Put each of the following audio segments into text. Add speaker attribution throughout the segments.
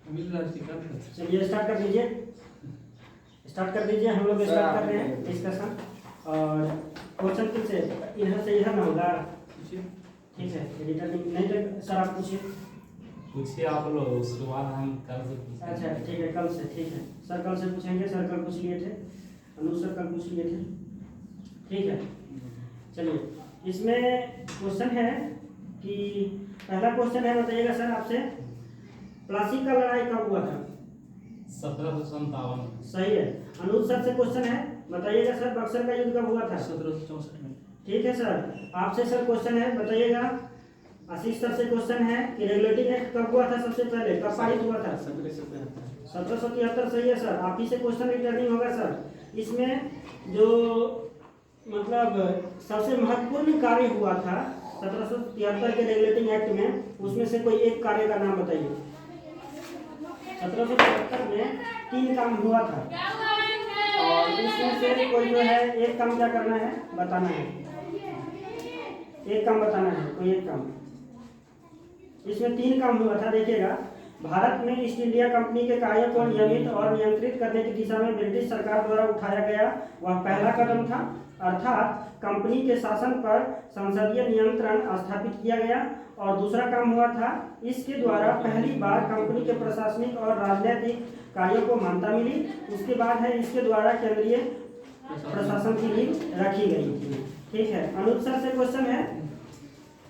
Speaker 1: चलिए स्टार्ट कर दीजिए, हम लोग स्टार्ट कर रहे हैं डिस्कशन। और क्वेश्चन किससे इधर से इधर ना होगा, ठीक है। रिटर्निंग नहीं तो सर आप पूछिए
Speaker 2: आप लोग, शुरुआत हम कल से पूछेंगे।
Speaker 1: अच्छा ठीक है, कल से ठीक है सर, कल से पूछेंगे। सर कल पूछ लिए थे, अनुज सर कल पूछ लिए थे, ठीक है। चलिए इसमें क्वेश्चन है कि पहला क्वेश्चन है, बताइएगा सर आपसे, प्लासी का लड़ाई कब हुआ था?
Speaker 2: 1757।
Speaker 1: सही है। अनुज सर से क्वेश्चन है, बताइएगा सर बक्सर का युद्ध कब हुआ था?
Speaker 2: 1764 में।
Speaker 1: ठीक है सर। आपसे सर क्वेश्चन है, बताइएगा। आशीष सर से क्वेश्चन है कि रेगुलेटिंग एक्ट कब हुआ था, सबसे पहले कब पारित हुआ था? 1773। सही है सर। आप ही से क्वेश्चन रिटर्निंग होगा सर। इसमें जो मतलब सबसे महत्वपूर्ण कार्य हुआ था 1773 के रेगुलेटिंग एक्ट में, उसमें से कोई एक कार्य का नाम बताइए। 1773 में 3 काम हुआ था और इसमें से कोई जो है एक काम क्या करना है, बताना है। एक काम बताना है, कोई एक काम। इसमें 3 काम हुआ था, देखिएगा। भारत में ईस्ट इंडिया कंपनी के कार्यों को नियमित और नियंत्रित करने की दिशा में ब्रिटिश सरकार द्वारा उठाया गया वह पहला कदम था, अर्थात कंपनी के शासन पर संसदीय नियंत्रण स्थापित किया गया। और दूसरा काम हुआ था, इसके द्वारा पहली बार कंपनी के प्रशासनिक और राजनीतिक कार्यों को मान्यता मिली। उसके बाद है, इसके द्वारा केंद्रीय प्रशासन की नींव रखी गई थी, ठीक है। अनुज सर से क्वेश्चन है,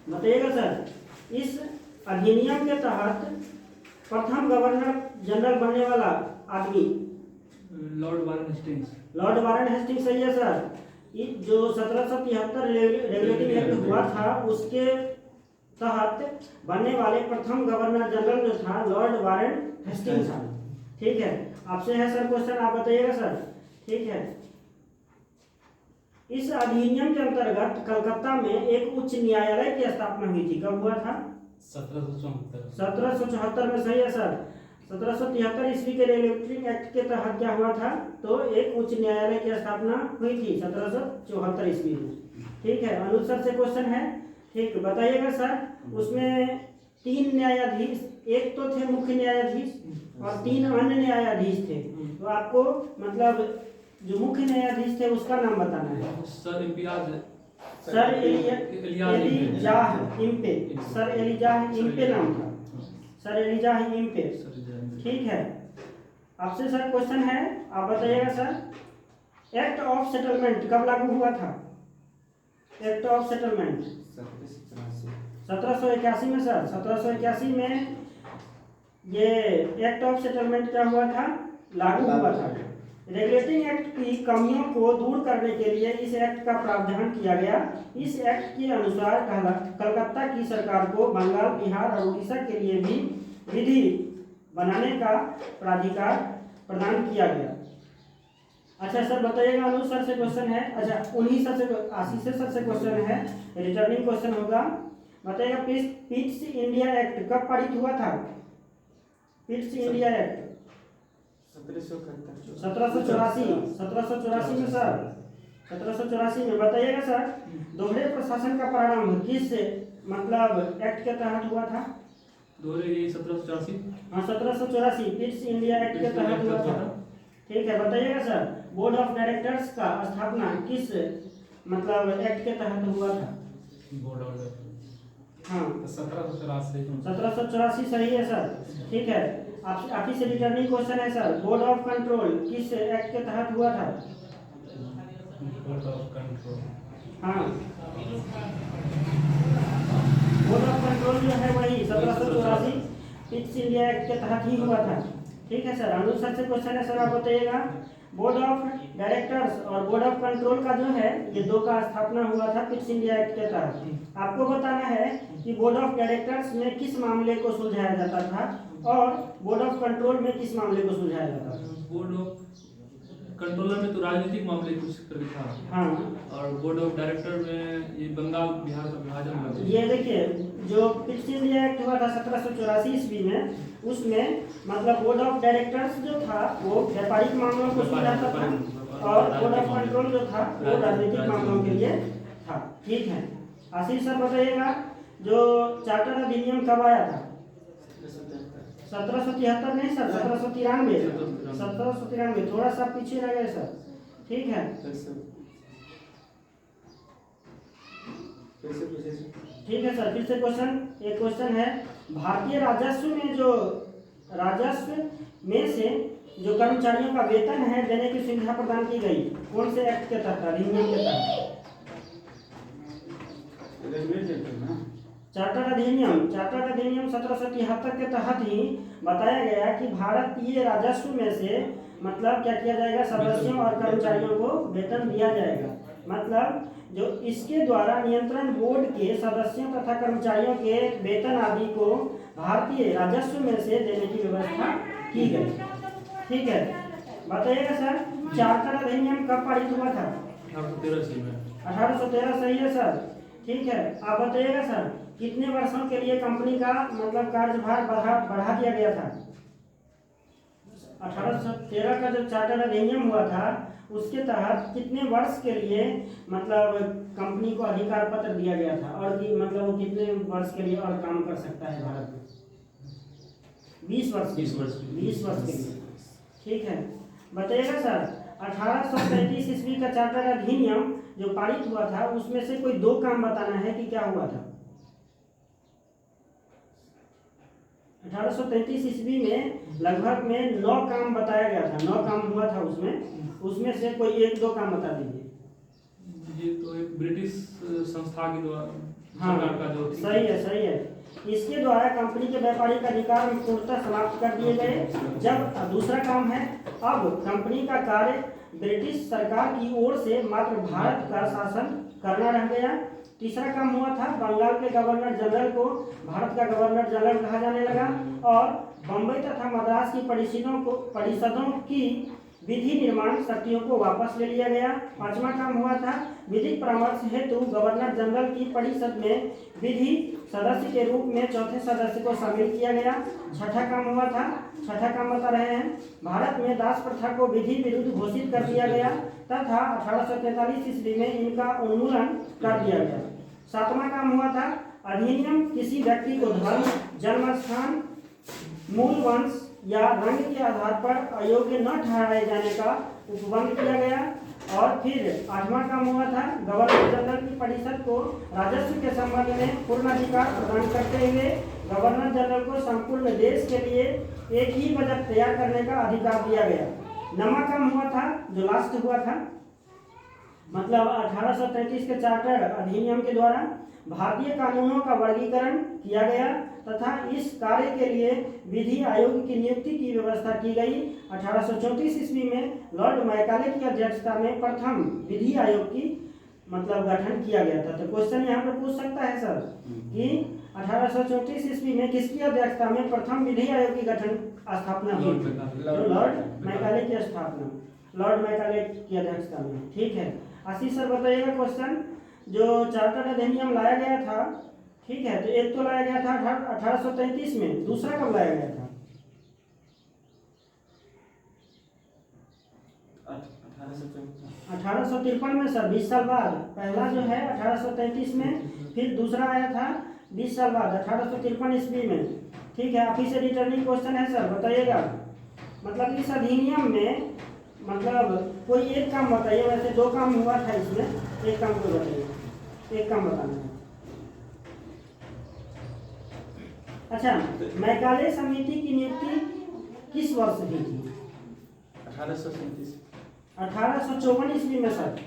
Speaker 1: बताइएगा सर, इस अधिनियम के तहत प्रथम गवर्नर जनरल बनने वाला आदमी?
Speaker 2: Lord Warren Hastings.
Speaker 1: Lord Warren Hastings, सही है सर। जो 1773 रेगुलेटिंग एक्ट हुआ था, उसके तहत बनने वाले प्रथम गवर्नर जनरल जो था लॉर्ड वारन हेस्टिंग्स था, ठीक है। आपसे है सर क्वेश्चन, आप बताइएगा सर, ठीक है। इस अधिनियम के अंतर्गत कलकत्ता में एक उच्च न्यायालय की स्थापना हुई थी, कब हुआ था? 1774 में, सही है सर। 1773 ईस्वी के रेगुलेटिंग एक्ट के तहत क्या हुआ था, तो एक उच्च न्यायालय की स्थापना हुई थी 1774 ईस्वी में, ठीक है। अनुज सर से क्वेश्चन है, ठीक, बताइएगा सर। उसमें 3 न्यायाधीश, एक तो थे मुख्य न्यायाधीश और 3 अन्य न्यायाधीश थे। तो आपको मतलब जो मुख्य न्यायाधीश थे उसका नाम बताना है।
Speaker 2: Sir Imtiaz,
Speaker 1: sir Elijah Impey, sir Elijah Impey नाम था, सर एलिजाह इम्पे, ठीक है। आपसे सर क्वेश्चन है, आप बताइएगा सर, एक्ट ऑफ सेटलमेंट कब लागू हुआ था? एक्ट ऑफ सेटलमेंट 1781 में सर। 1781 में ये एक्ट ऑफ सेटलमेंट क्या हुआ था, लागू हुआ था। रेगुलेटिंग एक्ट की कमियों को दूर करने के लिए इस एक्ट का प्रावधान किया गया। इस एक्ट के अनुसार कलकत्ता की सरकार को बंगाल, बिहार और उड़ीसा के लिए भी विधि बनाने का प्राधिकार प्रदान किया गया। अच्छा सर बताइएगा, अनुज सर से क्वेश्चन है, अच्छा उन्हीं सर से, आशीष सर से क्वेश्चन है, रिटर्निंग क्वेश्चन होगा। बताइएगा, पिट्स इंडिया एक्ट कब पारित हुआ था? पिट्स इंडिया एक्ट 1784 में सर। 1784 में, बताइएगा सर, दोहरे प्रशासन का प्रारंभ किस मतलब एक्ट के तहत हुआ था?
Speaker 2: दोहरे 1784।
Speaker 1: हाँ 1784 पिट्स इंडिया एक्ट के तहत हुआ था, ठीक है। बताइएगा सर, बोर्ड ऑफ डायरेक्टर्स का स्थापना किस मतलब एक्ट के तहत हुआ था?
Speaker 2: बोर्ड ऑफ,
Speaker 1: हाँ
Speaker 2: 1784।
Speaker 1: सही है सर, ठीक है। आप ही से रिटर्निंग क्वेश्चन है सर, बोर्ड ऑफ कंट्रोल किस एक्ट के तहत हुआ था?
Speaker 2: बोर्ड ऑफ कंट्रोल,
Speaker 1: हाँ बोर्ड ऑफ कंट्रोल जो है वही 1784 पिट्स इंडिया एक्ट के तहत ही हुआ था, ठीक है सर। अनुज सर से क्वेश्चन है सर, आप बताइएगा, बोर्ड ऑफ डायरेक्टर्स और बोर्ड ऑफ कंट्रोल का जो है ये 2 का स्थापना हुआ था पिट्स इंडिया एक्ट के तहत। आपको बताना है कि बोर्ड ऑफ डायरेक्टर्स में किस मामले को सुलझाया जाता था और बोर्ड ऑफ कंट्रोल में किस मामले को सुलझाया जाता था?
Speaker 2: बोर्ड ऑफ कंट्रोलर में तो राजनीतिक मामले कुछ करके था,
Speaker 1: हाँ,
Speaker 2: और बोर्ड ऑफ डायरेक्टर में ये बंगाल बिहार का विभाजन हुआ।
Speaker 1: ये देखिए, जो पिट्स इंडिया एक्ट हुआ था 1784 ईस्वी में, उसमें मतलब बोर्ड ऑफ डायरेक्टर्स जो था वो व्यापारिक मामलों को सुलझाता था और बोर्ड ऑफ कंट्रोल जो था वो राजनीतिक मामलों के लिए था, ठीक है। आशीष सर बताइएगा, जो चार्टर अधिनियम कब आया था? 1773 नहीं सर, 1793, 1793, थोड़ा सा पीछे रह गए सर। ठीक है, ठीक है सर। फिर से क्वेश्चन, एक क्वेश्चन है, भारतीय राजस्व में जो राजस्व में से जो कर्मचारियों का वेतन है देने की सुविधा प्रदान की गई, कौन से एक्ट के तहत, अधिनियम के तहत? चार्टर अधिनियम, चार्टर अधिनियम 1773 के तहत ही बताया गया कि भारतीय राजस्व में से मतलब क्या किया जाएगा, सदस्यों और कर्मचारियों को वेतन दिया जाएगा। मतलब जो इसके द्वारा नियंत्रण बोर्ड के सदस्यों तथा कर्मचारियों के वेतन आदि को भारतीय राजस्व में से देने की व्यवस्था की गई। ठीक है, बताइएगा सर, चार्टर अधिनियम कब पारित हुआ था? 1813 सही है सर। ठीक है, आप बताइएगा सर, कितने वर्षों के लिए कंपनी का मतलब कार्यभार बढ़ा दिया गया था? 1813 का जो चार्टर अधिनियम हुआ था उसके तहत कितने वर्ष के लिए मतलब कंपनी को अधिकार पत्र दिया गया था, और कि मतलब वो कितने वर्ष के लिए और काम कर सकता है भारत में? 20 वर्ष के लिए। ठीक है, बताइएगा सर, 1833 ईस्वी का चार्टर अधिनियम जो पारित हुआ था उसमें से कोई दो काम बताना है कि क्या हुआ था। 1833 ईस्वी में लगभग में 9 काम बताया गया था, 9 काम हुआ था उसमें से कोई एक दो काम बता दीजिए।
Speaker 2: ये तो एक ब्रिटिश संस्था के द्वारा,
Speaker 1: हाँ
Speaker 2: सरकार का जो,
Speaker 1: सही है, सही है। इसके द्वारा कंपनी के व्यापारिक अधिकार पूर्णतः समाप्त कर दिए गए। जब दूसरा काम है, अब कंपनी का कार्य ब्रिटिश सरकार की ओर से मात्र भारत का शासन करना रह गया। तीसरा काम हुआ था, बंगाल के गवर्नर जनरल को भारत का गवर्नर जनरल कहा जाने लगा और बम्बई तथा मद्रास की परिषदों की विधि निर्माण शक्तियों को वापस ले लिया गया। पांचवा काम हुआ था, विधिक परामर्श हेतु गवर्नर जनरल की परिषद में विधि सदस्य के रूप में चौथे सदस्य को शामिल किया गया। छठा काम हुआ था, छठा काम बता रहे हैं, भारत में दास प्रथा को विधि विरुद्ध घोषित कर दिया गया तथा 1843 ईस्वी में इनका उन्मूलन कर दिया गया। सातवां काम हुआ था, अधिनियम किसी व्यक्ति को धर्म, जन्म स्थान, मूल वंश या रंग के आधार पर अयोग्य न ठहराए जाने का उपबंध किया गया। और फिर आठवां काम हुआ था, गवर्नर जनरल की परिषद को राजस्व के संबंध में पूर्ण अधिकार प्रदान करते हुए गवर्नर जनरल को संपूर्ण देश के लिए एक ही बजट तैयार करने का अधिकार दिया गया। नौवां काम हुआ था, जो लास्ट हुआ था, मतलब 1833 के चार्टर अधिनियम के द्वारा भारतीय कानूनों का वर्गीकरण किया गया तथा इस कार्य के लिए विधि आयोग की नियुक्ति की व्यवस्था की गई। 1834 ईस्वी में लॉर्ड मैकाले की अध्यक्षता में प्रथम विधि आयोग की मतलब गठन किया गया था। तो क्वेश्चन यहाँ पर पूछ सकता है सर कि 1834 ईस्वी में किसकी अध्यक्षता में प्रथम विधि आयोग की स्थापना हुई? तो लॉर्ड मैकाले की स्थापना, लॉर्ड मैकाले की अध्यक्षता में। ठीक है, आशीष सर बताइएगा क्वेश्चन, जो चार्टर अधिनियम लाया गया था, ठीक है, तो एक तो लाया गया था 1833 में, दूसरा कब लाया गया था? 1853 में सर, 20 साल बाद। पहला जो है 1833 में, फिर दूसरा आया था 20 साल बाद 1853 ईस्वी में। ठीक है, आप ही से रिटर्निंग क्वेश्चन है सर, बताइएगा मतलब इस अधिनियम में मतलब कोई एक काम बताइए, वैसे दो काम हुआ था इसमें, एक काम को बताइए, एक काम बताना है। अच्छा, मैकाले समिति की नियुक्ति किस वर्ष हुई थी? 1854 ईस्वी में सर,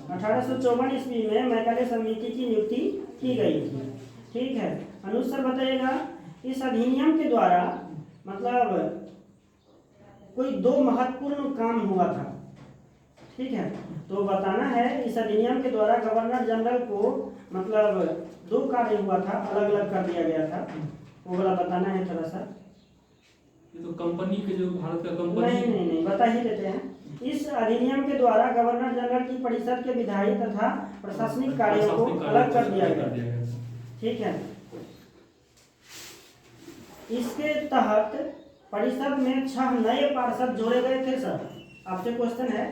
Speaker 1: 1854 ईस्वी में मैकाले समिति की नियुक्ति की गई थी। ठीक है, अनुज सर बताइएगा, इस अधिनियम के द्वारा मतलब कोई दो महत्वपूर्ण काम हुआ था। ठीक है, तो बताना है, इस अधिनियम के द्वारा गवर्नर जनरल को मतलब दो कार्य हुआ था, अलग अलग कर दिया गया था, वो वाला बताना है थोड़ा सा।
Speaker 2: ये तो कंपनी के जो भारत का कंपनी,
Speaker 1: नहीं बता ही देते हैं। इस अधिनियम के द्वारा गवर्नर जनरल की परिषद के विधायी तथा प्रशासनिक कार्यों को अलग कर दिया गया। ठीक है, इसके तहत परिषद में 6 नए पार्षद जोड़े गए थे सर। आपसे क्वेश्चन है,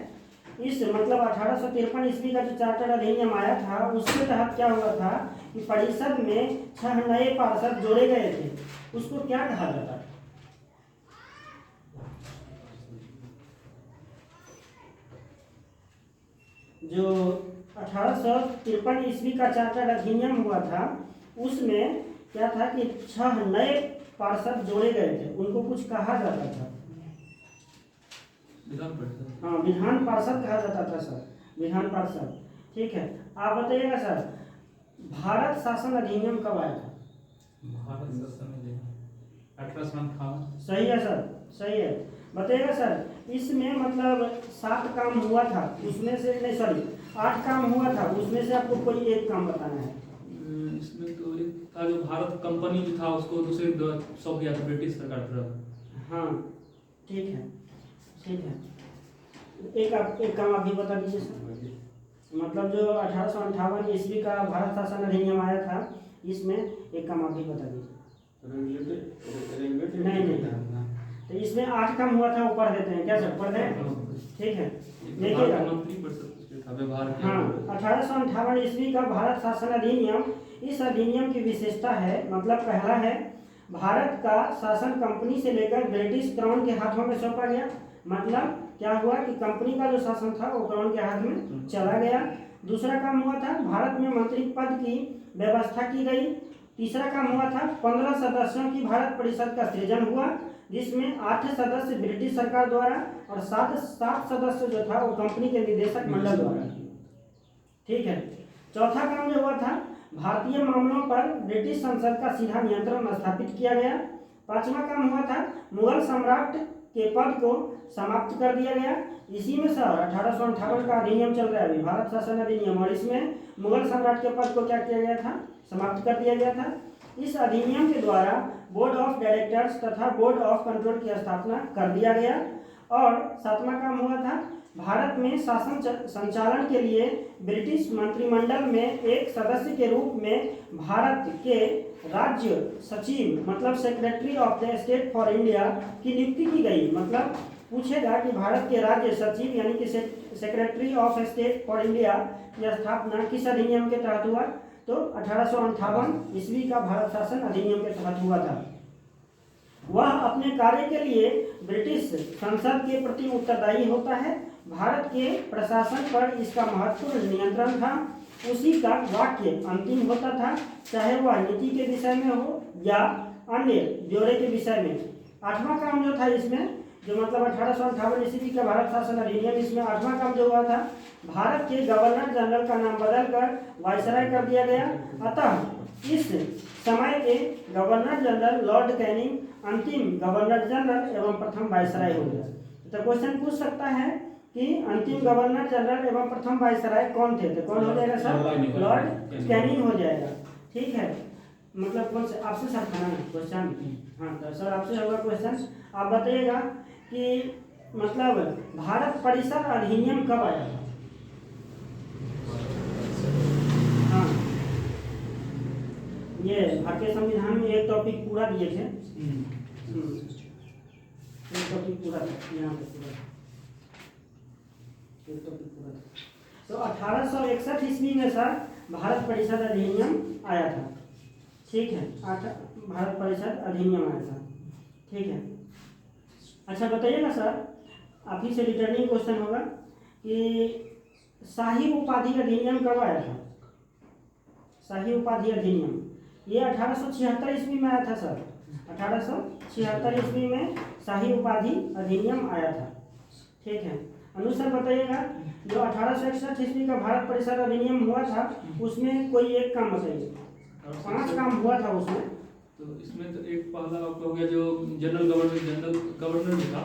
Speaker 1: इस मतलब 1853 ईस्वी का जो चार्टर अधिनियम आया था उसके तहत क्या हुआ था कि परिषद में 6 नए पार्षद जोड़े गए थे, उसको क्या कहा जाता है? जो 1853 ईस्वी का चार्टर्ड अधिनियम हुआ था, उसमें क्या था कि 6 नए पार्षद जोड़े गए थे, उनको कुछ कहा जाता था।
Speaker 2: विधान परिषद।
Speaker 1: हाँ, विधान पार्षद कहा जाता था सर, विधान पार्षद। ठीक है, आप बताइएगा सर, भारत शासन अधिनियम कब आया था?
Speaker 2: भारत शासन अधिनियम 1858।
Speaker 1: सही है सर, सही है। बताइएगा सर, इसमें मतलब 7 काम हुआ था, उसमें से नहीं सॉरी 8 काम हुआ था, उसमें से आपको कोई एक काम बताना है।
Speaker 2: इसमें तो एक था जो भारत कंपनी जो था उसको दूसरे सौंप दिया था ब्रिटिश सरकार तरफ।
Speaker 1: हाँ ठीक है, ठीक है। एक काम आप भी बता दीजिए सर। मतलब जो 1858 ईस्वी का भारत शासन अधिनियम आया था, इसमें एक काम आप भी बता दीजिए। नहीं, तो इसमें 8 काम हुआ था, वो पढ़ देते हैं क्या सर? पढ़ दें, ठीक है। देखिएगा, हाँ 1858 ईस्वी का भारत शासन अधिनियम, इस अधिनियम की विशेषता है, मतलब पहला है भारत का शासन कंपनी से लेकर ब्रिटिश क्राउन के हाथों में सौंपा गया। मतलब क्या हुआ कि कंपनी का जो शासन था वो क्राउन के हाथ में चला गया। दूसरा काम हुआ था भारत में मंत्री पद की व्यवस्था की गई। तीसरा काम हुआ था 15 सदस्यों की भारत परिषद का सृजन हुआ, जिसमें 8 सदस्य ब्रिटिश सरकार द्वारा और 7 सदस्य जो था वो कंपनी के निदेशक मंडल द्वारा। ठीक है। चौथा काम जो हुआ था, भारतीय मामलों पर ब्रिटिश संसद का सीधा नियंत्रण स्थापित किया गया। पांचवा काम हुआ था मुगल सम्राट के पद को समाप्त कर दिया गया। इसी में सर 1858 का अधिनियम चल रहा है अभी, भारत शासन अधिनियम, और इसमें मुगल सम्राट के पद को क्या किया गया था? समाप्त कर दिया गया था। इस अधिनियम के द्वारा बोर्ड ऑफ डायरेक्टर्स तथा बोर्ड ऑफ कंट्रोल की स्थापना कर दिया गया। और सातवां काम हुआ था भारत में शासन संचालन के लिए ब्रिटिश मंत्रिमंडल में एक सदस्य के रूप में भारत के राज्य सचिव, मतलब secretary of the state for India की नियुक्ति की गई। मतलब पूछेगा कि भारत के राज्य सचिव यानी कि secretary of state for India की स्थापना किस अधिनियम के तहत हुआ? तो 1858 ईस्वी का भारत शासन अधिनियम के तहत हुआ था। वह अपने कार्य के लिए ब्रिटिश संसद के प्रति उत्तरदायी होता है। भारत के प्रशासन पर इसका महत्वपूर्ण नियंत्रण था। उसी का वाक्य अंतिम होता था, चाहे वह नीति के विषय में हो या अन्य ब्यौरे के विषय में। आठवां काम जो था इसमें, जो मतलब 1858 ईस्वी का भारत शासन अधिनियम, इसमें आठवां काम जो हुआ था, भारत के गवर्नर जनरल का नाम बदलकर वायसराय कर दिया गया। अतः इस समय के गवर्नर जनरल लॉर्ड कैनिंग अंतिम गवर्नर जनरल एवं प्रथम वायसराय हो गया। तो क्वेश्चन पूछ सकता है कि अंतिम गवर्नर जनरल एवं प्रथम वायसराय कौन थे? तो कौन हो जाएगा सर? लॉर्ड कैनिंग हो जाएगा। ठीक है, मतलब कौन से आपसे सर था ना क्वेश्चन? हाँ, तो सर आपसे होगा क्वेश्चन। आप बताइएगा कि मतलब भारत परिषद अधिनियम कब आया था? हाँ, ये भारतीय संविधान में एक टॉपिक पूरा दिए थे, एक टॉपिक पूरा था यहाँ पे, पूरा एक टॉपिक पूरा था। तो 1861 ईस्वी में सर भारत परिषद अधिनियम आया था। ठीक है, भारत परिषद अधिनियम आया था। ठीक है, अच्छा बताइएगा सर, आप ही से रिटर्निंग क्वेश्चन होगा कि शाही उपाधि अधिनियम कब आया था? शाही उपाधि अधिनियम ये 1876 ईस्वी में आया था सर। 1876 ईस्वी में शाही उपाधि अधिनियम आया था। ठीक है, अनुसार बताइएगा, जो 1861 ईस्वी का भारत परिषद अधिनियम हुआ था उसमें कोई एक काम बताइए। 5 काम हुआ था उसमें।
Speaker 2: तो इसमें तो एक पहला आपका हो गया जो जनरल गवर्नर जो था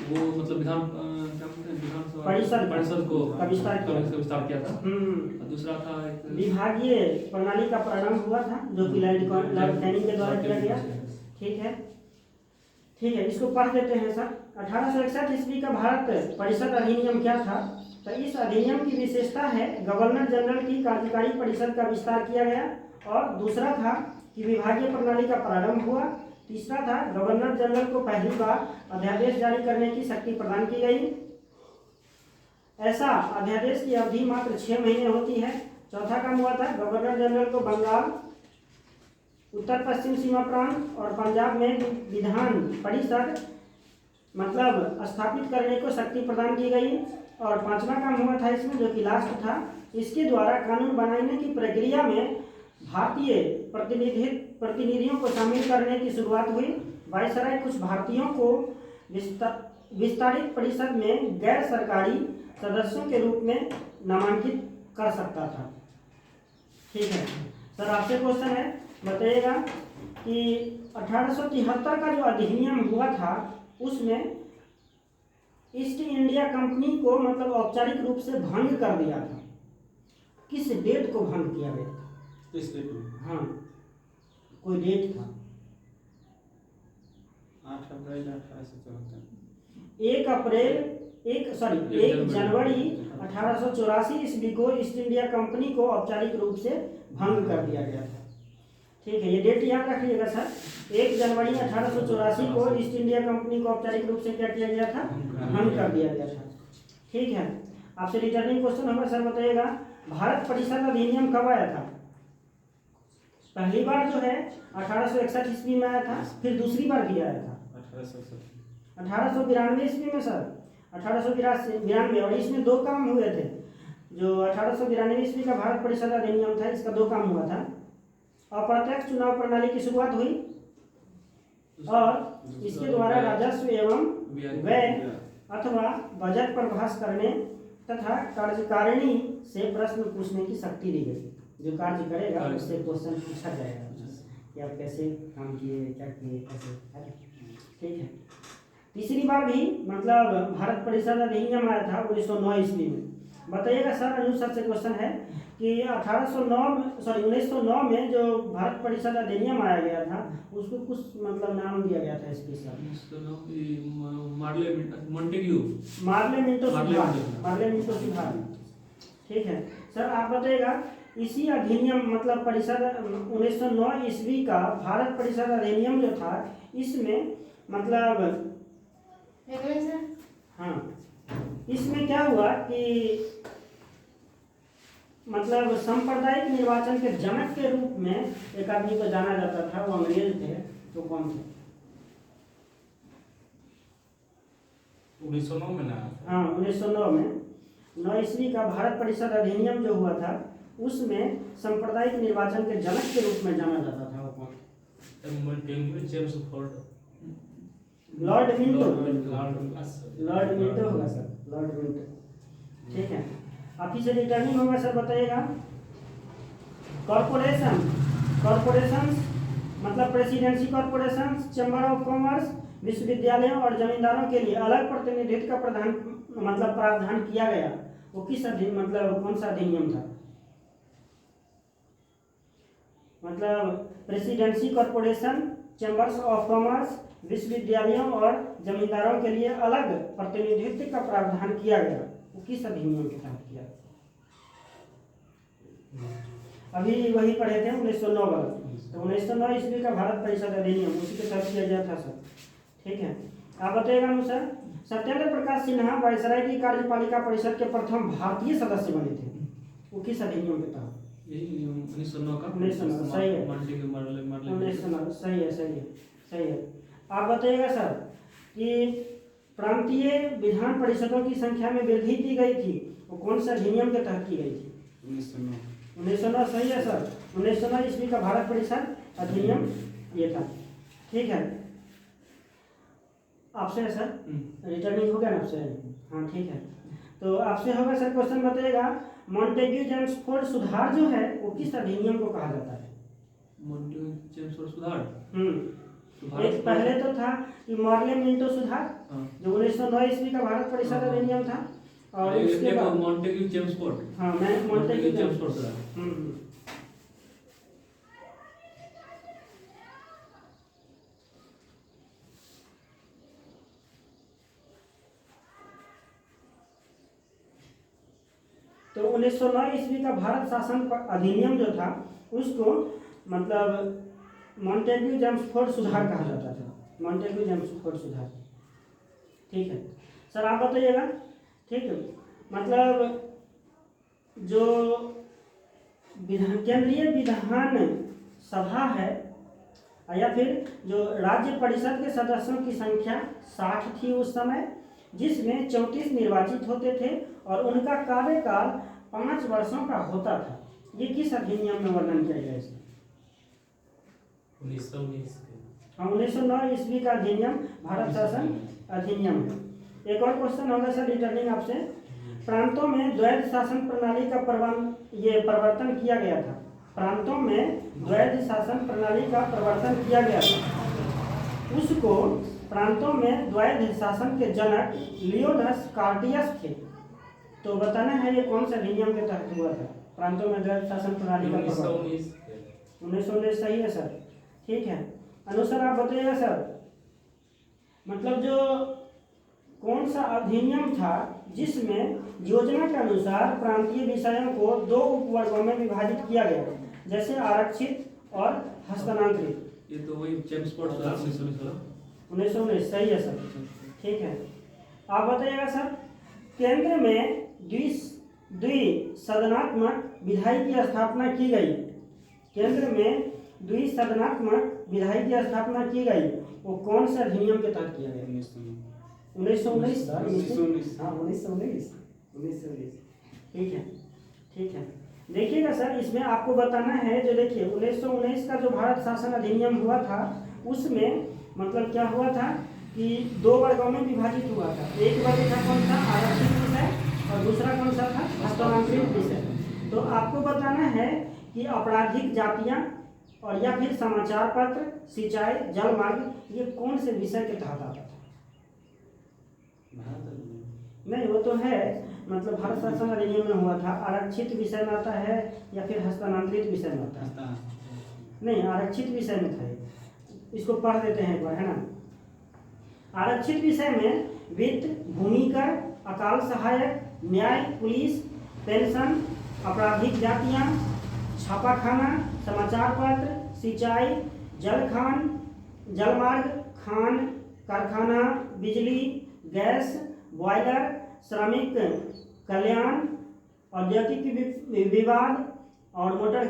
Speaker 2: वो मतलब विधानसभा परिषद को विस्तार किया था। दूसरा था एक
Speaker 1: विभागीय प्रणाली का प्रारंभ हुआ था, जो कि लॉर्ड कैनिंग के द्वारा किया गया। ठीक है, ठीक है, इसको पढ़ देते हैं सर। 1861 ईस्वी का भारत परिषद अधिनियम क्या था? तो इस अधिनियम की विशेषता है गवर्नर जनरल की कार्यकारी परिषद का विस्तार किया गया, और दूसरा था कि विभागीय प्रणाली का प्रारंभ हुआ। तीसरा था गवर्नर जनरल को पहली बार अध्यादेश जारी करने की शक्ति प्रदान की गई। ऐसा अध्यादेश की अवधि मात्र 6 महीने होती है। चौथा काम हुआ था गवर्नर जनरल को बंगाल, उत्तर पश्चिम सीमा प्रांत और पंजाब में विधान परिषद मतलब स्थापित करने को शक्ति प्रदान की गई। और पांचवा काम हुआ था इसमें, जो कि लास्ट था, इसके द्वारा कानून बनाने की प्रक्रिया में भारतीय प्रतिनिधियों को शामिल करने की शुरुआत हुई। वायसराय कुछ भारतीयों को विस्तारित परिषद में गैर सरकारी सदस्यों के रूप में नामांकित कर सकता था। ठीक है सर, आपसे क्वेश्चन है, बताइएगा कि 1873 का जो अधिनियम हुआ था उसमें ईस्ट इंडिया कंपनी को मतलब औपचारिक रूप से भंग कर दिया था। किस डेट को भंग किया गया था?
Speaker 3: किस डेट में?
Speaker 1: हाँ, कोई डेट था?
Speaker 3: 8 अप्रैल 1874।
Speaker 1: 1 जनवरी 1884 ईस्वी को ईस्ट इंडिया कंपनी को औपचारिक रूप से भंग कर दिया गया था। ठीक है, ये डेट याद रखिएगा सर। 1 जनवरी 1884 को ईस्ट इंडिया कंपनी को औपचारिक रूप से क्या किया गया था? भंग कर दिया गया था। ठीक है, आपसे रिटर्निंग क्वेश्चन होगा सर, बताइएगा भारत परिषद अधिनियम कब आया था? पहली बार जो है 1861 ईस्वी में आया था, फिर दूसरी बार भी आया था 1892 ईस्वी में सर, 1892। और इसमें 2 काम हुए थे। जो 1892 ईस्वी का भारत परिषद अधिनियम था, इसका 2 काम हुआ था। अप्रत्यक्ष चुनाव प्रणाली की शुरुआत हुई और इसके द्वारा राजस्व एवं व्यय अथवा बजट पर बहस करने तथा कार्यकारिणी से प्रश्न पूछने की शक्ति दी गई। जो कार्य करेगा उससे क्वेश्चन पूछा जाएगा कि आप कैसे काम किए, क्या किए, कैसे। ठीक है, तीसरी बार भी मतलब भारत परिषद अधिनियम आया था 1909 ईस्वी में। बताइएगा सर, अनुसार से क्वेश्चन है कि 1909 में जो भारत परिषद अधिनियम आया गया था उसको कुछ मतलब नाम दिया गया था स्पेशल। मार्ले मिंटो सुधार। ठीक है सर, आप बताइएगा इसी अधिनियम मतलब परिषद 1909 ईस्वी का भारत परिषद अधिनियम जो था, इसमें मतलब हाँ, इसमें क्या हुआ कि मतलब सांप्रदायिक निर्वाचन के जनक के रूप में एक आदमी को जाना जाता था, वो अंग्रेज थे। तो कौन थे?
Speaker 3: 1909 में ना?
Speaker 1: हाँ, 1909 में 9 ईस्वी का भारत परिषद अधिनियम जो हुआ था उसमें सांप्रदायिक निर्वाचन के जनक के रूप में जाना जाता था। वो कौन? लॉर्ड मिंटो होगा सर, लॉर्ड मिंटो। ठीक है, आप ही से रिटर्निंग होगा सर, बताइएगा कॉर्पोरेशन मतलब presidency corporation, chamber of commerce, विश्वविद्यालयों और जमींदारों के लिए अलग प्रतिनिधित्व का प्रावधान किया गया। वो किस मतलब कौन सा अधिनियम था? मतलब presidency corporation, chambers of commerce, विश्वविद्यालयों और जमींदारों के लिए अलग प्रतिनिधित्व का प्रावधान किया गया। वो किस अधिनियम के तहत किया? अभी वही पढ़े थे 1909 वाला। तो 1909 ईस्वी का भारत परिषद अधिनियम उसी के तहत किया गया था सर। ठीक है, आप बताइएगा अनुसार सत्येंद्र प्रकाश सिन्हा वायसराय की कार्यपालिका परिषद के प्रथम भारतीय सदस्य बने थे। वो किस अधिनियम के तहत?
Speaker 2: 1909 का।
Speaker 1: 1909 सही है, 1909 सही है। आप बताइएगा सर कि प्रांतीय विधान परिषदों की संख्या में वृद्धि की गई थी, वो कौन सा अधिनियम के तहत की गई थी? 1909 सही है सर। 1909 ईस्वी का भारत परिषद अधिनियम ये था। ठीक है, आपसे है सर, रिटर्निंग हो गया ना आपसे? हाँ ठीक है, तो आपसे होगा सर क्वेश्चन, बताइएगा मॉन्टेग्यू जेम्सफोर्ड सुधार जो है वो किस अधिनियम को कहा जाता है?
Speaker 2: मॉन्टेग्यू जेम्सफोर्ड सुधार
Speaker 1: एक पहले तो था कि मार्ले मिंटो सुधार जो 1909 ईस्वी का भारत परिषद अधिनियम था, और उसके बाद
Speaker 2: मॉन्टेग्यू जेम्सफोर्ड।
Speaker 1: हाँ, मैं मॉन्टेग्यू
Speaker 2: जेम्सफोर्ड सुधार।
Speaker 1: तो 1909 ईस्वी का भारत शासन अधिनियम जो था उसको मतलब मॉन्टेग्यू जेम्सफोर्ड सुधार कहा जाता था। मॉन्टेग्यू जेम्सफोर्ड सुधार। ठीक है सर, आप बताइएगा। ठीक है, मतलब जो केंद्रीय विधान सभा है या फिर जो राज्य परिषद के सदस्यों की संख्या 60 थी उस समय, जिसमें 34 निर्वाचित होते थे और उनका कार्यकाल 5 वर्षों का होता था। ये किस अधिनियम में वर्णन किया गया है?
Speaker 3: 1919
Speaker 1: हाँ, 1909 ईस्वी का अधिनियम भारत शासन अधिनियम है। एक और क्वेश्चन होगा सर रिटर्निंग आपसे। प्रांतों में द्वैध शासन प्रणाली का प्रवर्तन किया गया था। प्रांतों में द्वैध शासन प्रणाली का प्रवर्तन किया गया था। उसको प्रांतों में द्वैध शासन के जनक लियोनस कार्टियस थे। तो बताना है ये कौन सा अधिनियम के तहत हुआ था? प्रांतों में द्वैध शासन प्रणाली का 1919 सही है सर, ठीक है। अनुसार आप बताइएगा सर, मतलब जो कौन सा अधिनियम था जिसमें योजना के अनुसार प्रांतीय विषयों को 2 उपवर्गों में विभाजित किया गया, जैसे आरक्षित और हस्तांतरित?
Speaker 2: ये तो वही चेम्सफोर्ड
Speaker 1: 1919 सही है सर, ठीक है। आप बताइएगा सर, केंद्र में द्विसदनात्मक विधायी की स्थापना की गई। केंद्र में द्विसदनात्मक विधायी की स्थापना की गई, वो कौन से अधिनियम के तहत किया गया? 1919 सर, 1919 ठीक है, ठीक है। देखिएगा सर, इसमें आपको बताना है, जो देखिए 1919 का जो भारत शासन अधिनियम हुआ था, उसमें मतलब क्या हुआ था कि 2 वर्गों में विभाजित हुआ था। एक वर्ग था कौन सा? आरक्षित विषय, और दूसरा कौन सा था? हस्तांतरित विषय। तो आपको बताना है कि आपराधिक जातियां और या फिर समाचार पत्र, सिंचाई, जल मार्ग, ये कौन से विषय के तहत आता था? नहीं, वो तो है, मतलब भारत शासन अधिनियम में हुआ था। आरक्षित विषय में आता है या फिर हस्तांतरित विषय में आता है? नहीं, आरक्षित विषय में था। इसको पढ़ देते हैं एक बार, है ना। आरक्षित विषय में वित्त, भूमि कर, अकाल सहायक, न्याय, पुलिस, पेंशन, आपराधिक जातियां, छापाखाना, समाचार पत्र, सिंचाई, जलमार्ग, खान कारखाना, बिजली, गैस, बॉयलर, श्रमिक कल्याण, औद्योगिक विवाद और मोटर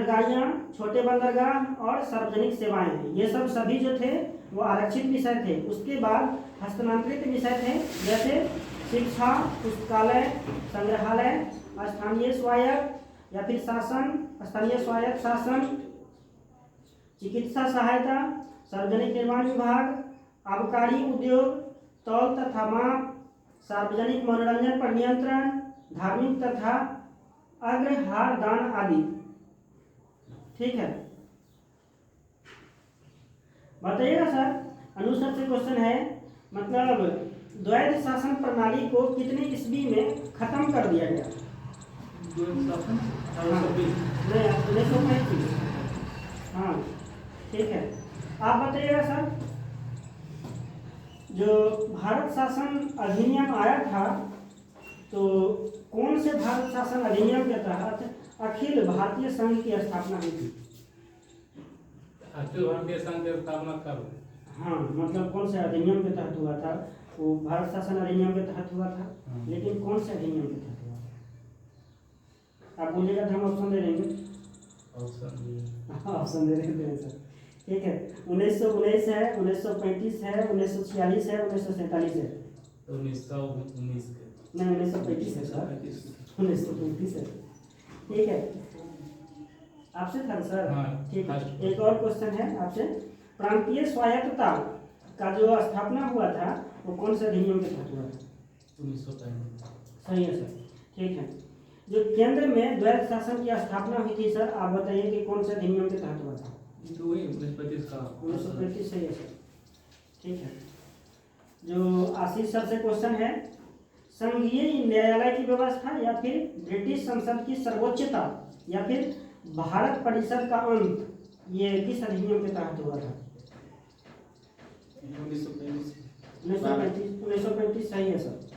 Speaker 1: गाड़ियाँ, छोटे बंदरगाह और सार्वजनिक सेवाएं, ये सब सभी जो थे वो आरक्षित विषय थे। उसके बाद हस्तांतरित विषय थे, जैसे शिक्षा, पुस्तकालय, संग्रहालय, स्थानीय स्वायत्त या फिर स्थानीय स्वायत्त शासन, चिकित्सा सहायता, सार्वजनिक निर्माण विभाग, आबकारी उद्योग, तौल तथा माप, सार्वजनिक मनोरंजन पर नियंत्रण, धार्मिक तथा अग्रहार दान आदि। ठीक है, बताइएगा सर। अनुसार से क्वेश्चन है, मतलब द्वैध शासन प्रणाली को कितने ईस्वी में खत्म कर दिया गया? 1935। हाँ, ठीक है। आप बताइएगा सर, जो भारत शासन अधिनियम आया था, तो कौन से भारत शासन अधिनियम के तहत अखिल भारतीय संघ की स्थापना हुई थी?
Speaker 3: अखिल भारतीय संघ की स्थापना कब?
Speaker 1: हाँ, मतलब कौन से अधिनियम के तहत हुआ था? वो भारत शासन अधिनियम के तहत हुआ था, लेकिन कौन से अधिनियम के तहत हुआ था? आप बोलिएगा तो हम ऑप्शन दे देंगे। ऑप्शन दे देते हैं सर, ठीक है। 1919 है, 1935 है, 1946 है, 1947 है।
Speaker 3: 1919
Speaker 1: नहीं, 1935 है सर, 1935 है, ठीक है। आपसे था सर, ठीक है। एक और क्वेश्चन है आपसे, प्रांतीय स्वायत्तता का जो स्थापना हुआ था वो कौन से अधिनियम के तहत हुआ था?
Speaker 3: 1965।
Speaker 1: सही है सर, ठीक है। जो केंद्र में द्वैध शासन की स्थापना हुई थी सर, आप बताइए कि कौन से अधिनियम के तहत हुआ था?
Speaker 2: तो वही 1935 का।
Speaker 1: 1935 सही है सर, ठीक है। जो आशीष सर से क्वेश्चन है, संघीय न्यायालय की व्यवस्था या फिर ब्रिटिश संसद की सर्वोच्चता या फिर भारत परिषद का अंत, ये किस अधिनियम के तहत हुआ था? 1935 सही है सर।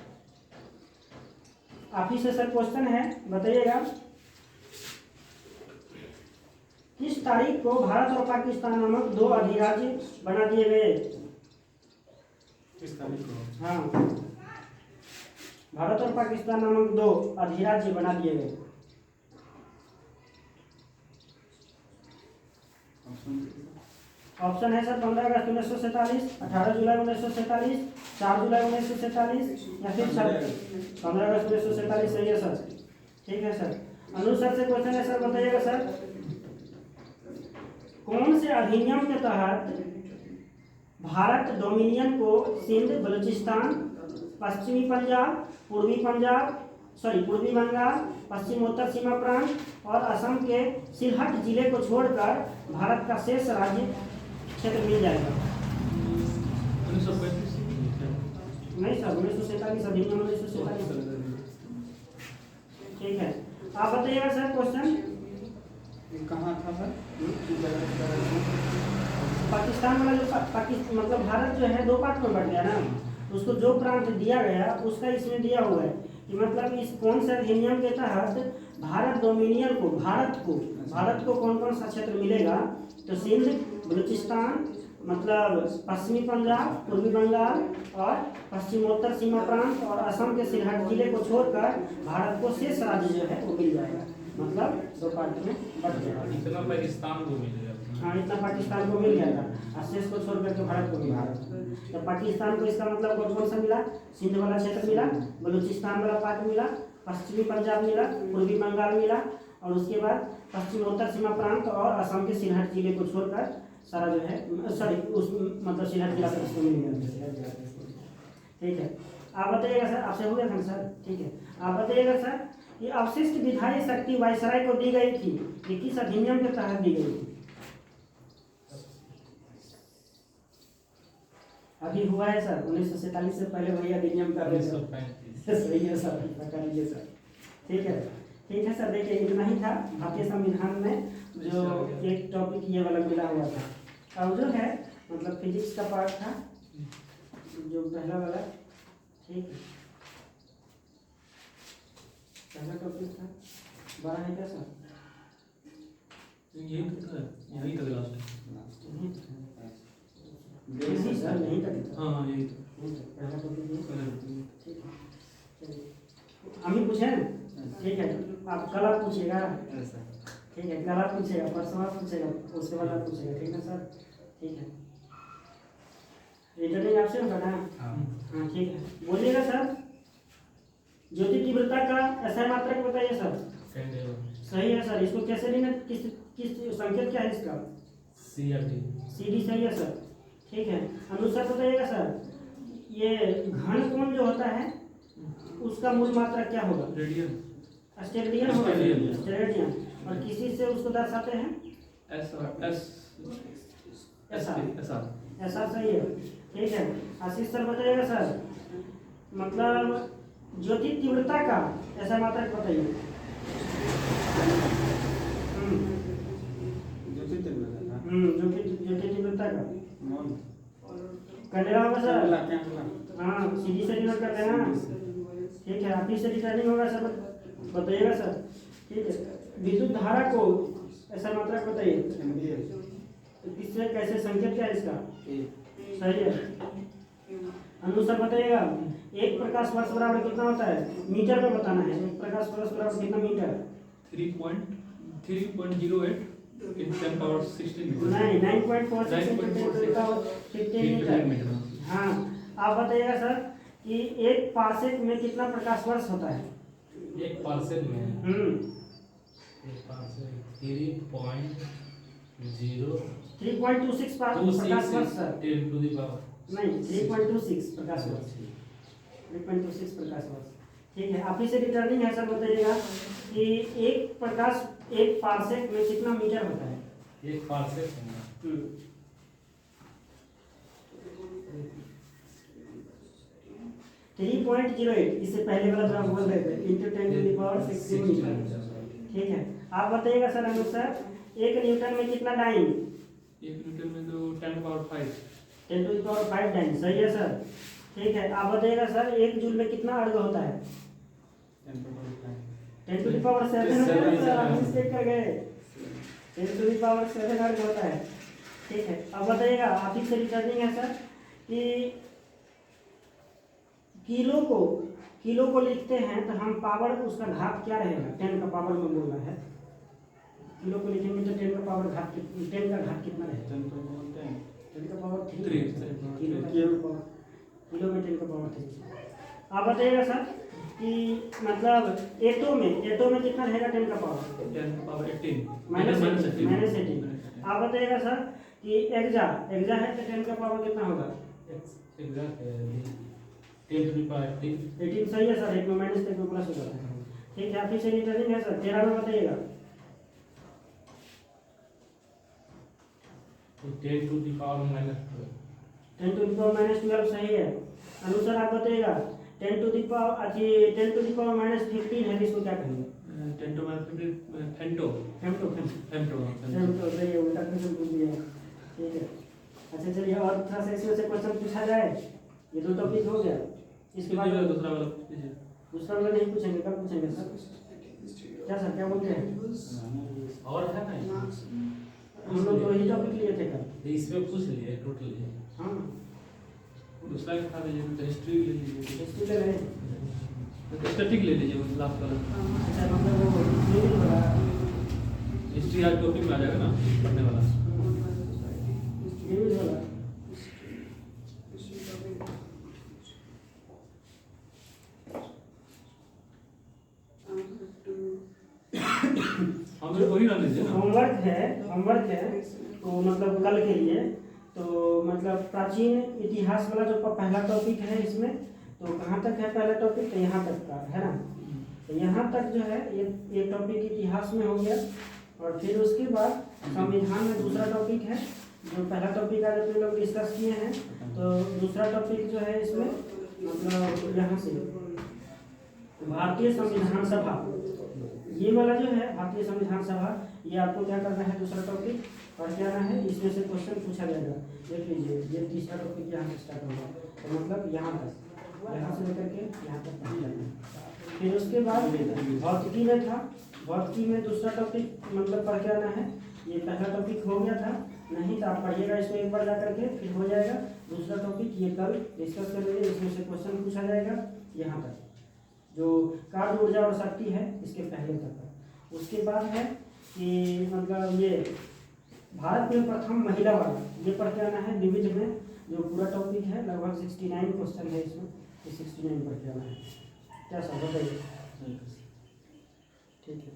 Speaker 1: आप ही से सर क्वेश्चन है, बताइएगा किस तारीख को भारत और पाकिस्तान नामक 2 अधिराज्य बना दिए गए?
Speaker 3: किस तारीख को?
Speaker 1: हाँ, भारत और पाकिस्तान नामक 2 अधिराज्य बना दिए गए। ऑप्शन है सर 15 अगस्त 1947, 18 जुलाई 1947, 4 जुलाई 1947 या फिर 15 अगस्त 1947 सही है सर। ठीक है सर। अनुज सर से क्वेश्चन है सर, बताइएगा सर कौन से अधिनियम के तहत भारत डोमिनियन को सिंध, बलूचिस्तान, पश्चिमी पंजाब, पूर्वी बंगाल, पश्चिमोत्तर सीमा प्रांत और असम के सिलहट जिले को छोड़कर भारत का शेष राज्य क्षेत्र मिल जाएगा?
Speaker 2: 1935
Speaker 1: नहीं सर, 1947 अधिनियम 1947। ठीक है, आप बताइएगा सर क्वेश्चन।
Speaker 3: कहाँ था सर?
Speaker 1: पाकिस्तान वाला जो मतलब भारत जो है दो पार्ट में बट गया ना, उसको जो प्रांत दिया गया उसका इसमें दिया हुआ है कि मतलब इस कौन से अधिनियम के तहत भारत डोमिनियन को भारत को कौन कौन सा क्षेत्र मिलेगा? तो सिंध, बलूचिस्तान, मतलब पश्चिमी पंजाब, पूर्वी बंगाल और पश्चिमोत्तर सीमा प्रांत और असम के सिलहट जिले को छोड़कर भारत को शेष राज्य जो है वो मिल जाएगा, मतलब दो पार्ट में बट जाएगा।
Speaker 3: इतना पाकिस्तान को मिल गया।
Speaker 1: हाँ, इतना पाकिस्तान को मिल जाएगा और शेष को छोड़ करके भारत को मिला। तो पाकिस्तान को इसका मतलब कौन कौन सा मिला? सिंध वाला क्षेत्र मिला, बलूचिस्तान वाला पार्ट मिला, पश्चिमी पंजाब मिला, पूर्वी बंगाल मिला और उसके बाद पश्चिमोत्तर सीमा प्रांत और असम के सिलहट जिले को छोड़कर सारा जो है उस मतलब सिलहट जिला तक इसको मिल गया। ठीक है, आप बताइएगा सर, आपसे हो गया था सर? ठीक है, आप बताइएगा सर ये अवशिष्ट विधायी शक्ति वायसराय को दी गई थी, ये किस अधिनियम के तहत दी गई थी? अभी हुआ है सर 1947 से पहले वही अधिनियम कर रहे हैं। सही है सर, पकड़ लीजिए सर। ठीक है सर। देखिए इतना ही था भारतीय संविधान में जो एक टॉपिक ये वाला मिला हुआ था। अब जो है मतलब फिजिक्स का पार्ट था जो पहला वाला। ठीक है, पहला टॉपिक था, बड़ा है क्या सर?
Speaker 2: यही तक लास्ट
Speaker 1: नहीं सर, नहीं तक।
Speaker 2: हाँ यही तो
Speaker 1: पहला टॉपिक। ठीक है, हम ही पूछे। ठीक है, आप कल आप पूछिएगा। ठीक है, कल आप पूछेगा, परसों आप पूछेगा, उसके बाद आप पूछेगा। ठीक है सर। ठीक है, रिटर्निंग आपसे होगा ना? हाँ ठीक है, बोलिएगा सर। ज्योति तीव्रता का एसआई मात्रक बताइए सर। सही है सर। इसको कैसे लेना, किस संकेत क्या है इसका? CD सही है सर। ठीक है, अनुसार बताइएगा सर ये घन कोण जो होता है उसका मूल मात्रक क्या होगा?
Speaker 2: रेडियन।
Speaker 1: स्टेरेडियन होगा। स्टेरेडियन। और किसी से उसको दर्शाते हैं? ऐसा सही है। ठीक है, आशीष सर बताइएगा सर मतलब ज्योति तीव्रता का ऐसा मात्रक बताइए। ज्योति तीव्रता का करने होगा सर। हाँ, सीधी से डिनोट कर देना। ठीक है, आप ही से रिटर्निंग होगा सर, बताइएगा सर। ठीक है, विद्युत धारा को ऐसा मात्रक बताइए। किससे कैसे संकेत क्या है इसका? सही है। अनुसार बताइएगा एक प्रकाश वर्ष बराबर कितना होता है? मीटर में बताना है। एक प्रकाश वर्ष बराबर कितना मीटर?
Speaker 2: 3.08 in 10 power 16 metre.
Speaker 1: नहीं, 9.46 मीटर। हाँ, आप बताइएगा सर कि एक पार्सेक में कितना प्रकाश वर्ष होता है?
Speaker 3: एक पार्सेल में एक पार्सेल
Speaker 1: 3.26 प्रकाश वर्ष सर।
Speaker 3: 10 to the power
Speaker 1: नहीं, 3.26 प्रकाश वर्ष। 3.26 प्रकाश वर्ष। ठीक है, आप ही से रिटर्निंग है सर, बताइएगा कि एक पार्सेक में कितना मीटर होता है?
Speaker 3: एक पार्सेल
Speaker 1: 3.08, इससे पहले वाला जो आप बोल रहे थे into 10 to the power 16 metre. ठीक है, आप बताइएगा सर अनुसार एक न्यूटन में कितना डाइन?
Speaker 2: एक न्यूटन में तो 10 power 5।
Speaker 1: 10 to the power 5 dyne. सही है सर। ठीक है, आप बताइएगा सर एक जूल में कितना अर्घ होता है? 10 टू द पावर 7 होता है सर, आप मिस्टेक कर गए। 10 टू द पावर 7 अर्घ होता है। ठीक है, अब बताइएगा आप ही से रिटर्निंग है सर कि किलो को लिखते हैं तो हम पावर उसका घात क्या रहेगा? 10 का पावर में बोलना है। किलो को लिखेंगे तो 10 का घात कितना रहेगा? 10 का पावर 3
Speaker 2: 3
Speaker 1: किलो में 10 का पावर 3। आप बताइएगा सर कि मतलब एटो में कितना रहेगा 10 का पावर?
Speaker 2: 10 का पावर 18
Speaker 1: -18। आप बताइएगा सर कि एक्जा है तो 10 का पावर कितना होगा?
Speaker 3: एग्जैक्ट है 10 टू द पावर
Speaker 1: 18 सही है सर, एक में माइनस एक में प्लस हो जाता है। ठीक है, आप फिर से रिटर्निंग है सर, 13 में बताइएगा।
Speaker 3: 10 to the power -12
Speaker 1: 10 to the power -12 सही है। अनुसार आप बताइएगा 10 टू द पावर -15 है, इसको क्या कहेंगे?
Speaker 2: 10 to -15 फेंटो
Speaker 1: सही है, उल्टा क्वेश्चन पूछ दिया। ठीक है, अच्छा चलिए और थोड़ा सा इसमें से क्वेश्चन पूछा जाए। ये दो टॉपिक हो गया, इसके बाद
Speaker 2: दूसरा वाला कीजिए।
Speaker 1: दूसरा वाला नहीं पूछेंगे, कब पूछेंगे सर? क्या सर, क्या बोलते हैं?
Speaker 3: और है ना
Speaker 1: हम लोग तो यही टॉपिक लिए थे कल।
Speaker 3: इसमें पूछ लिए टोटल।
Speaker 1: हाँ,
Speaker 2: दूसरा क्या था लीजिए, तो हिस्ट्री ले लीजिए,
Speaker 1: हिस्ट्री ले रहे हैं।
Speaker 2: स्टैटिक ले लीजिए वो लास्ट वाला।
Speaker 1: अच्छा मतलब वो इंजीनियरिंग वाला
Speaker 2: हिस्ट्री आज टॉपिक में आ जाएगा ना पढ़ने वाला।
Speaker 1: इंजीनियरिंग वाला
Speaker 2: हम लोग वही ना लीजिए ना।
Speaker 1: होमवर्क है तो मतलब कल के लिए तो मतलब प्राचीन इतिहास वाला जो पहला टॉपिक है इसमें, तो कहाँ तक है पहला टॉपिक? तो यहाँ तक का है ना। तो यहाँ तक जो है ये टॉपिक इतिहास में हो गया। और फिर उसके बाद संविधान में दूसरा टॉपिक है, जो पहला टॉपिक आज अपने लोग डिस्कस किए हैं। तो दूसरा टॉपिक जो है इसमें मतलब यहाँ से भारतीय संविधान सभा, ये वाला जो है भारतीय संविधान सभा, ये आपको क्या करना है, दूसरा टॉपिक पढ़ के आना है। इसमें से क्वेश्चन पूछा जाएगा। देख लीजिए, ये तीसरा टॉपिक यहाँ से स्टार्ट होगा, तो मतलब यहाँ से लेकर के यहाँ तक पढ़ जाना है। फिर उसके बाद भौतिकी में था, भौतिकी में दूसरा टॉपिक मतलब पढ़ के आना है। ये पहला टॉपिक हो गया था, नहीं तो आप पढ़िएगा इसको एक बार जा करके, फिर हो जाएगा। दूसरा टॉपिक ये कल डिस्कस कर लीजिए, इसमें से क्वेश्चन पूछा जाएगा यहाँ तक, जो कार्य ऊर्जा और शक्ति है इसके पहले तक है। उसके बाद है कि मतलब ये भारत में प्रथम महिला वाला, ये पढ़ के आना है विविध में, जो पूरा टॉपिक है लगभग 69 क्वेश्चन है इसमें, ये 69 पढ़ के आना है। क्या सब बताइए? ठीक है।